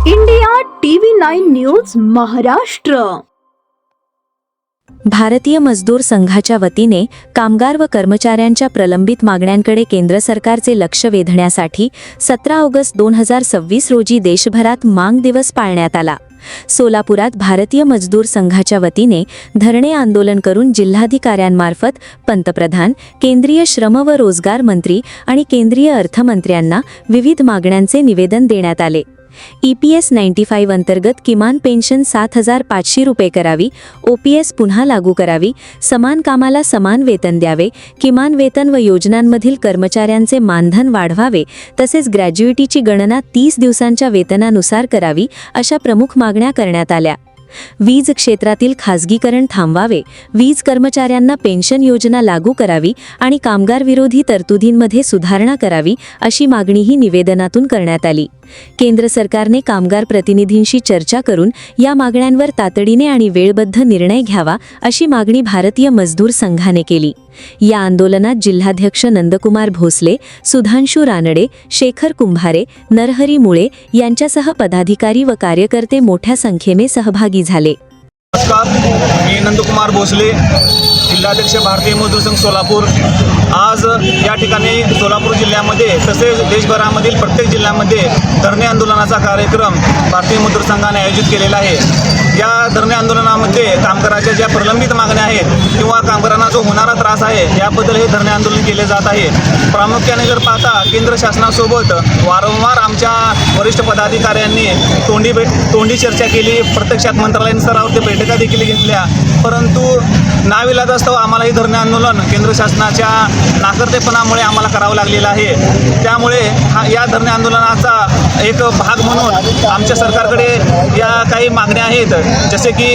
India TV 9 news Maharashtra. भारतीय मजदूर संघाच्या वतीने कामगार व कर्मचाऱ्यांच्या प्रलंबित मागण्यांकडे केंद्र सरकारचे लक्ष वेधण्यासाठी 17 ऑगस्ट 2026 रोजी देशभरात मांग दिवस पाळण्यात आला. सोलापुरात भारतीय मजदूर संघाच्या वतीने धरणे आंदोलन करून जिल्हाधिकाऱ्यांमार्फत पंतप्रधान, केंद्रीय श्रम व रोजगार मंत्री आणि केंद्रीय अर्थमंत्र्यांना विविध मागण्यांचे निवेदन देण्यात आले. EPS 95 अंतर्गत किमान पेन्शन 7,500 रुपये करावी, OPS पुन्हा लागू करावी, समान कामाला समान वेतन द्यावे, किमान वेतन व योजनांमधील कर्मचाऱ्यांचे मानधन वाढवावे, तसेच ग्रॅज्युइटीची गणना 30 दिवसांच्या वेतनानुसार करावी, अशा प्रमुख मागण्या करण्यात आल्या. वीज क्षेत्रातील खासगीकरण थांबवावे, वीज कर्मचाऱ्यांना पेन्शन योजना लागू करावी आणि कामगार विरोधी तरतुदींमध्ये सुधारणा करावी, अशी मागणीही निवेदनातून करण्यात आली. केंद्र सरकारने कामगार प्रतिनिधींशी चर्चा करून या मागण्यांवर तातडीने आणि वेळबद्ध निर्णय घ्यावा, अशी मागणी भारतीय मजदूर संघाने केली. या आंदोलनात जिल्हाध्यक्ष नंदकुमार भोसले, सुधांशु रानडे, शेखर कुंभारे, नरहरी मुळे यांच्यासह पदाधिकारी व कार्यकर्ते मोठ्या संख्येने सहभागी झाले. नमस्कार, मी नंदकुमार भोसले, जिल्हाध्यक्ष भारतीय मजदूर संघ सोलापूर. आज या ठिकाणी सोलापूर जिल्ह्यामध्ये तसेच देशभरामधील प्रत्येक जिल्ह्यामध्ये धरणे आंदोलनाचा कार्यक्रम भारतीय मजदूर संघाने आयोजित केलेला आहे. या धरणे आंदोलनामध्ये कामगाराच्या ज्या प्रलंबित मागण्या आहेत किंवा कामगारांना जो होणारा त्रास आहे याबद्दल हे धरणे आंदोलन केले जात आहे. प्रामुख्याने जर पाहता केंद्र शासनासोबत वारंवार आमच्या वरिष्ठ पदाधिकाऱ्यांनी तोंडी चर्चा केली, प्रत्यक्षात मंत्रालयीन स्तरावरती बैठका देखील घेतल्या, परंतु नाविलाजास्तव आम्हाला हे धरणे आंदोलन केंद्र शासनाच्या नाकर्तेपणामुळे आम्हाला करावं लागलेलं आहे. त्यामुळे या धरणे आंदोलनाचा एक भाग म्हणून आमच्या सरकारकडे या काही मागण्या आहेत, जसे की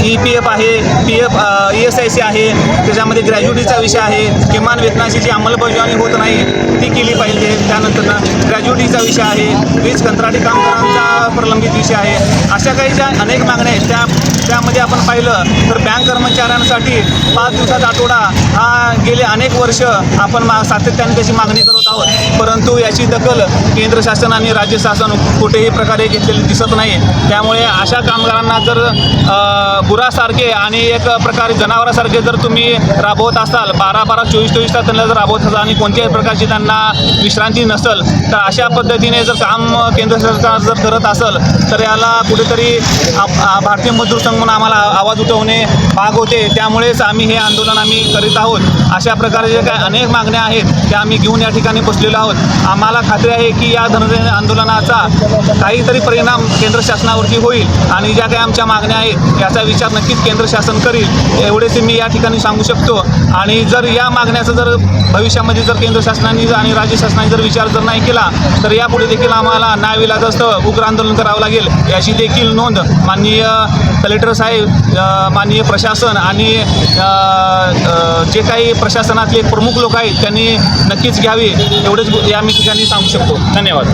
EPF आहे, PF ESIC आहे, त्याच्यामध्ये ग्रॅज्युइटीचा विषय आहे, किमान वेतनाची जी अंमलबजावणी होत नाही ती केली पाहिजे, त्यानंतर ग्रॅज्युइटीचा विषय आहे, वीज कंत्राटी कामगारांचा प्रलंबित विषय आहे. अशा काही ज्या अनेक मागण्या आहेत त्यामध्ये आपण पाहिलं तर बँक कर्मचाऱ्यांसाठी 5 दिवसाचा आठवडा हा गेले अनेक वर्ष आपण सातत्याने त्याची मागणी करत आहोत, परंतु याची दखल केंद्र शासन आणि राज्य शासन कुठेही प्रकारे घेतलेली दिसत नाही. त्यामुळे अशा कामगारांना जर गुरासारखे आणि एक प्रकारे जनावरासारखे जर तुम्ही राबवत असाल, 12-12, 24-24 तास त्यांना जर राबवत असाल आणि कोणत्याही प्रकारची त्यांना विश्रांती नसेल, तर अशा पद्धतीने जर काम केंद्र सरकार जर करत असेल तर याला कुठेतरी भारतीय मजदूर संघ म्हणून आम्हाला आवाज उठवणे भाग होते. त्यामुळेच आम्ही हे आंदोलन करीत आहोत. अशा प्रकारे जे काही अनेक मागण्या आहेत त्या आम्ही घेऊन या ठिकाणी बसलेलो आहोत. आम्हाला खात्री आहे की या धरणे आंदोलनाचा काहीतरी परिणाम केंद्र शासनावरती होईल आणि ज्या काही आमच्या मागण्या आहेत याचा विचार नक्कीच केंद्र शासन करील, एवढेच मी या ठिकाणी सांगू शकतो. आणि जर या मागण्याचा जर भविष्यामध्ये जर केंद्र शासनाने आणि राज्य शासनाने जर विचार जर नाही केला तर यापुढे देखील आम्हाला नाविलाजास्तव उग्र आंदोलन करावं लागेल, याची देखील नोंद माननीय कलेक्टर साहेब, माननीय प्रशासन आणि जे काही प्रशासनातले प्रमुख लोक आहेत त्यांनी नक्कीच घ्यावी, एवढेच या मी ठिकाणी सांगू शकतो. धन्यवाद.